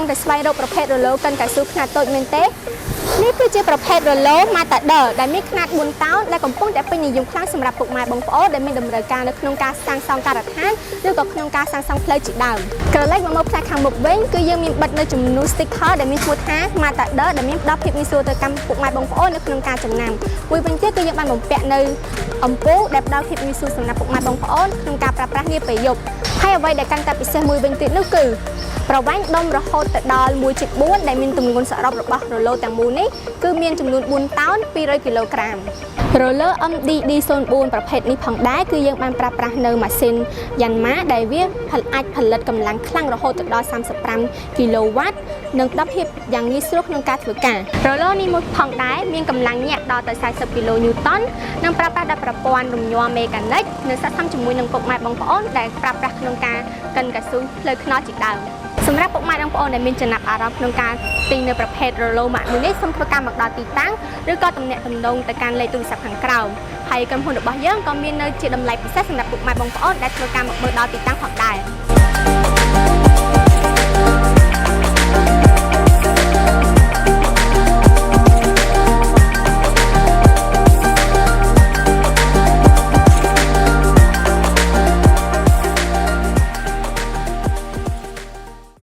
តែស្វែងរកប្រភេទរលកកិនកៅស៊ូខ្នាតតូចមែនទេនេះគឺជាប្រភេទរលកម៉ាតាដឺដែលមានខ្នាត4តោនដែលកំពុងតែពេញនិយមខ្លាំងសម្រាប់ពុកម៉ែបងប្អូនដែលមានតម្រូវការនៅក្នុងការសាងសង់ការដ្ឋានឬក៏ក្នុងការសាងសង់ផ្លូវជាដើមក្រឡេកមកផ្នែកខាងមុខវិញគឺយើងមានបិទនៅចំនួន sticker ដែលមានឈ្មោះថា Matador ដែលមានផ្ដល់ភាពងាយស្រួលទៅកាន់ពុកម៉ែបងប្អូននៅក្នុងការចំណាំមួយវិញទៀតគឺយើងបានបំពាក់នៅអំពូលដែលផ្ដល់ភាពងាយស្រួលសម្រាប់ពុកម៉ែបងប្អូនក្នុងការប្រើប្រាស់នាពេលយប់ហើយអ្វីដែលកាន់តែពិសេសមួយវិញទៀតនោះគឺប្រវែងដុំរហូតទៅដល់ 1/4 ដែលមានទម្ងន់សរុបរបស់រលកទាំងមូលនេះគឺមានចំនួន4តោន200គីឡូក្រាមរលក MDD04 ប្រភេទនេះផងដែរគឺយើងបានប្រើប្រាស់នៅម៉ាស៊ីនយ៉ាន់ម៉ាដែលវាអាចផលិតកម្លាំងខ្លាំងរហូតទៅដល់35គីឡូវ៉ាត់និងផ្ដល់ភាពយ៉ាងងាយស្រួលក្នុងការធ្វើការរលកនេះមួយផងដែរមានកម្លាំងញាក់ដល់ទៅ40គីឡូញូតននិងប្រើប្រាស់ដោយប្រព័ន្ធរំញ័រមេកានិកនិងស័ក្តិសមជាមួយនឹងពុកម៉ែបងប្អូនដែលប្រើប្រាស់ក្នុងការកិនកៅស៊ូផ្លូវថ្នល់ជាដើមសម្រាប់ពុកម៉ែបងប្អូនដែលមានចំណាប់អារម្មណ៍ក្នុងការទិញនៅប្រភេទរលកម៉ាកមួយនេះសូមធ្វើការមកដល់ទីតាំងឬក៏ទំនាក់ទំនងទៅកាន់លេខទូរស័ព្ទខាងក្រោមហើយក្រុមហ៊ុនរបស់យើងក៏មាននៅជាតម្លៃពិសេសសម្រាប់ពុកម៉ែបងប្អូនដែលធ្វើការមកមើលដល់ទីតាំងផងដែរ